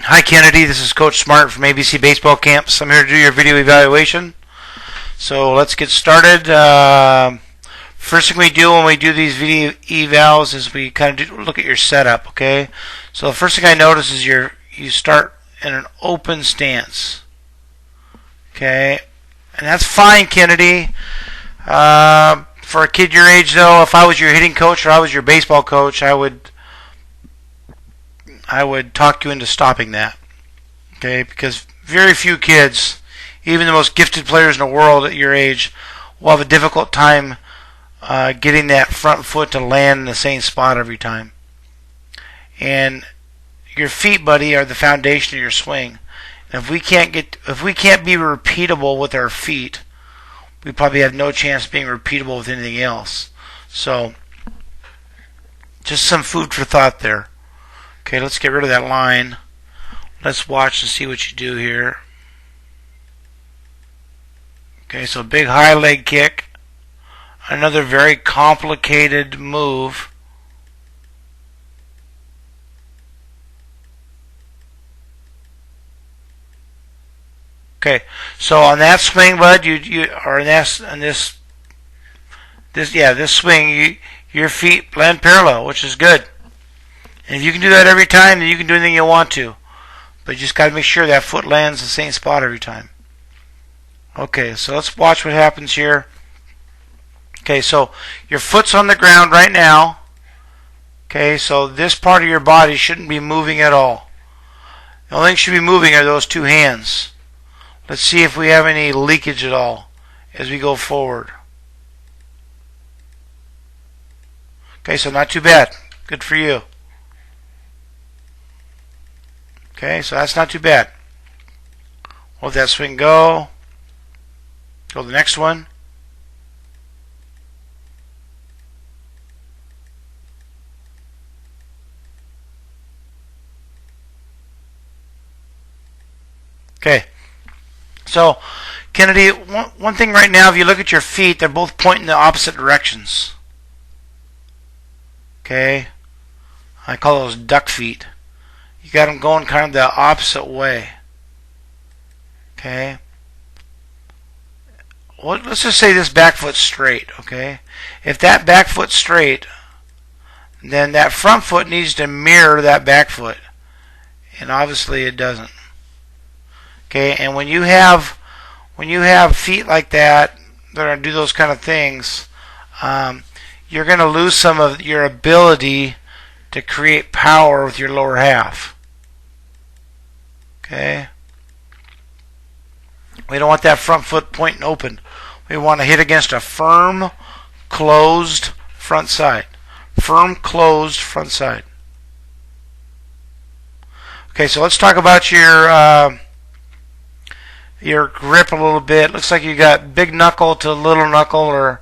Hi Kennedy, this is Coach Smart from ABC Baseball Camps. I'm here to do your video evaluation. So let's get started. First thing we do when we do these video evals is we kind of look at your setup, okay? So the first thing I notice is you start in an open stance, okay? And that's fine, Kennedy. For a kid your age, though, if I was your hitting coach or I was your baseball coach, I would talk you into stopping that, okay? Because very few kids, even the most gifted players in the world at your age, will have a difficult time getting that front foot to land in the same spot every time. And your feet, buddy, are the foundation of your swing. And if we can't be repeatable with our feet, we probably have no chance of being repeatable with anything else. So, just some food for thought there. Okay, let's get rid of that line. Let's watch and see what you do here. Okay, so big high leg kick. Another very complicated move. Okay, so on that swing, bud, this swing, your feet blend parallel, which is good. And if you can do that every time, then you can do anything you want to. But you just got to make sure that foot lands the same spot every time. Okay, so let's watch what happens here. Okay, so your foot's on the ground right now. Okay, so this part of your body shouldn't be moving at all. The only thing that should be moving are those two hands. Let's see if we have any leakage at all as we go forward. Okay, so not too bad. Good for you. Okay, so that's not too bad. Let that swing go. Go to the next one. Okay. So, Kennedy, one thing right now, if you look at your feet, they're both pointing in the opposite directions. Okay? I call those duck feet. You got them going kind of the opposite way. Okay? Well, let's just say this back foot's straight, okay? If that back foot's straight, then that front foot needs to mirror that back foot. And obviously it doesn't. Okay, and when you have feet like that are do those kind of things, you're going to lose some of your ability to create power with your lower half. Okay, we don't want that front foot pointing open. We want to hit against a firm, closed front side. Firm, closed front side. Okay, so let's talk about your grip a little bit. Looks like you got big knuckle to little knuckle,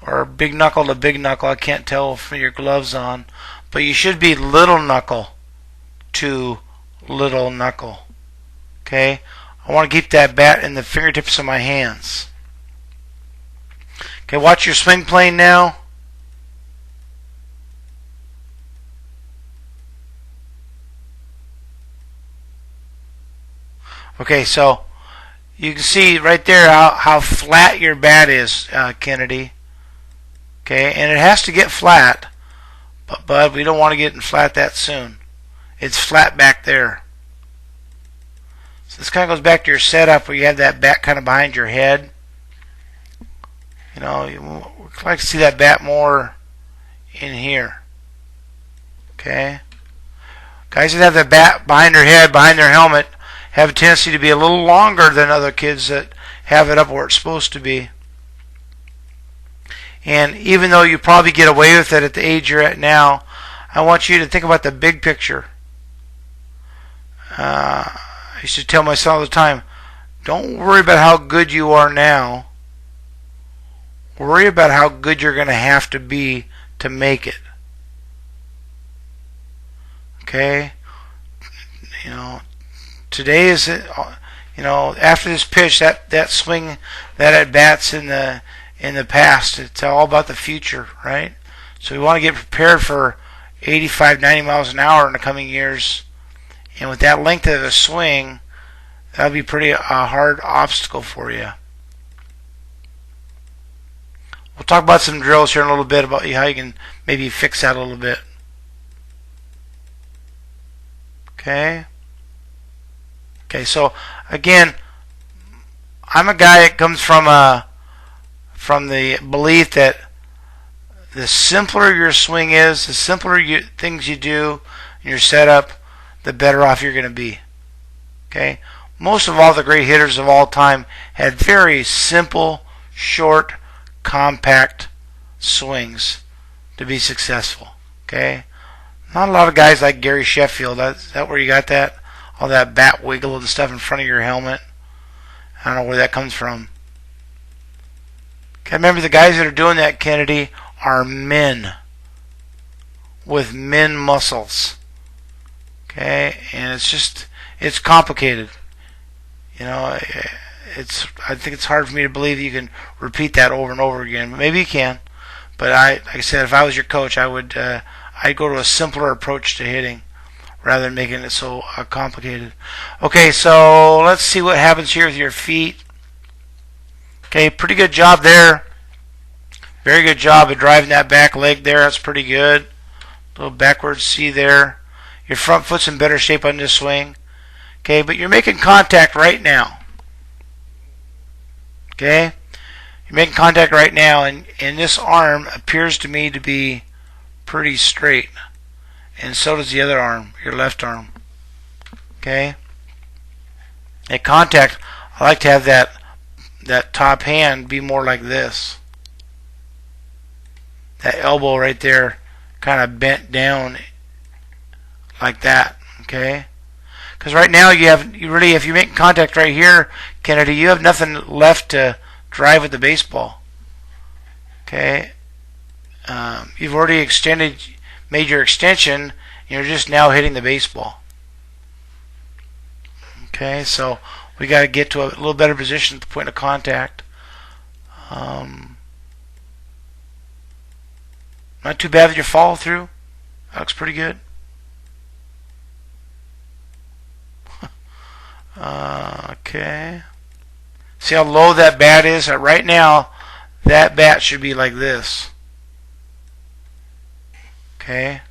or big knuckle to big knuckle. I can't tell from your gloves on, but you should be little knuckle to little knuckle. Okay, I want to keep that bat in the fingertips of my hands. Okay, watch your swing plane now. Okay, so you can see right there how flat your bat is, Kennedy. Okay, and it has to get flat, but bud, we don't want to get it flat that soon. It's flat back there. So this kind of goes back to your setup where you have that bat kind of behind your head. You know, you like to see that bat more in here. Okay, guys that have the bat behind their head, behind their helmet, have a tendency to be a little longer than other kids that have it up where it's supposed to be. And even though you probably get away with it at the age you're at now, I want you to think about the big picture. I used to tell myself all the time, don't worry about how good you are now. Worry about how good you're going to have to be to make it. Okay? You know, today is, after this pitch, that swing, that at bats in the past, it's all about the future, right? So we want to get prepared for 85, 90 miles an hour in the coming years, And with that length of a swing, that'll be pretty hard obstacle for you. We'll talk about some drills here in a little bit about how you can maybe fix that a little bit. Okay. Okay, so again, I'm a guy that comes from the belief that the simpler your swing is, the simpler things you do in your setup, the better off you're going to be. Okay? Most of all the great hitters of all time had very simple, short, compact swings to be successful. Okay? Not a lot of guys like Gary Sheffield. Is that where you got that? All that bat wiggle and stuff in front of your helmet. I don't know where that comes from. Okay, remember the guys that are doing that, Kennedy, are men with men muscles. Okay, and it's complicated. You know, I think it's hard for me to believe you can repeat that over and over again. Maybe you can, but like I said, if I was your coach, I'd go to a simpler approach to hitting rather than making it so complicated. Okay, so let's see what happens here with your feet. Okay, pretty good job there. Very good job of driving that back leg there. That's pretty good. A little backwards C there. Your front foot's in better shape on this swing. Okay, but you're making contact right now. Okay? You're making contact right now, and this arm appears to me to be pretty straight. And so does the other arm, your left arm. Okay? At contact, I like to have that top hand be more like this. That elbow right there kind of bent down like that. Okay? Because right now if you make contact right here, Kennedy, you have nothing left to drive with the baseball. Okay? You've already made your extension, and you're just now hitting the baseball. Okay, so we got to get to a little better position at the point of contact. Not too bad with your follow through. That looks pretty good. Okay. See how low that bat is? Right now, that bat should be like this. Okay.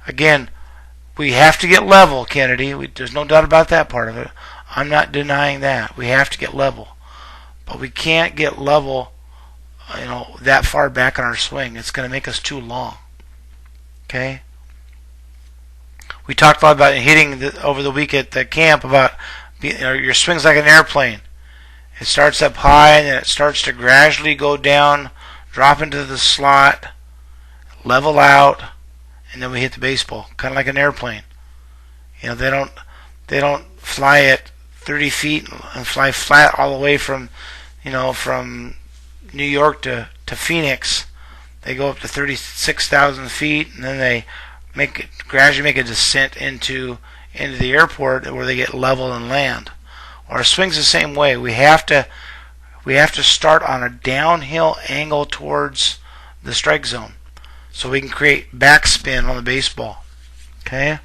Again, we have to get level, Kennedy. There's no doubt about that part of it. I'm not denying that. We have to get level. But we can't get level, that far back on our swing. It's going to make us too long. Okay? We talked about hitting over the week at the camp about your swing's like an airplane. It starts up high and then it starts to gradually go down, drop into the slot, level out, and then we hit the baseball, kind of like an airplane. They don't fly at 30 feet and fly flat all the way from New York to Phoenix. They go up to 36,000 feet, and then they gradually make a descent into the airport where they get level and land. Our swing's the same way. We have to start on a downhill angle towards the strike zone, so we can create backspin on the baseball. Okay?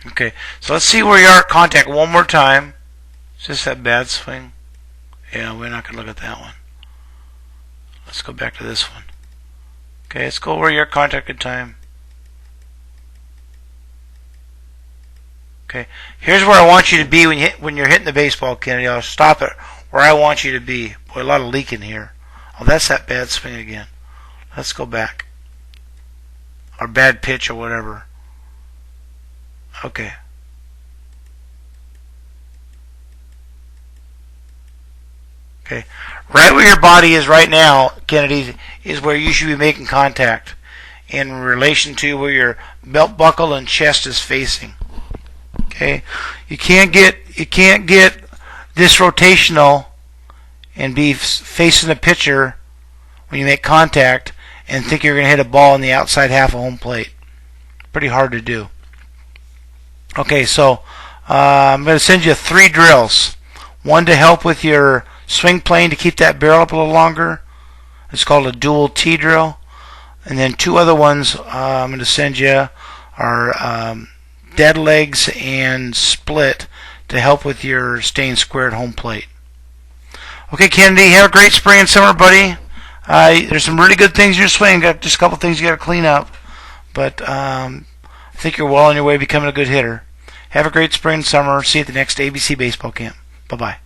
Okay, so let's see where you are at contact one more time. Is this that bad swing? Yeah, we're not going to look at that one. Let's go back to this one. Okay, let's go where you're at contact at time. Okay, here's where I want you to be when you're hitting the baseball, Kennedy. I'll stop it where I want you to be. Boy, a lot of leaking here. Oh, that's that bad swing again. Let's go back. Or bad pitch or whatever. Okay. Okay. Right where your body is right now, Kennedy, is where you should be making contact in relation to where your belt buckle and chest is facing. Okay? You can't get this rotational and be facing the pitcher when you make contact and think you're going to hit a ball in the outside half of home plate. Pretty hard to do. Okay, so I'm going to send you 3 drills. One to help with your swing plane to keep that barrel up a little longer. It's called a dual T drill. And then 2 other ones I'm going to send you are Dead Legs and Split to help with your staying square at home plate. Okay, Kennedy, have a great spring and summer, buddy. There's some really good things in your swing. Got just a couple things you got to clean up, but I think you're well on your way to becoming a good hitter. Have a great spring and summer. See you at the next ABC baseball camp. Bye-bye.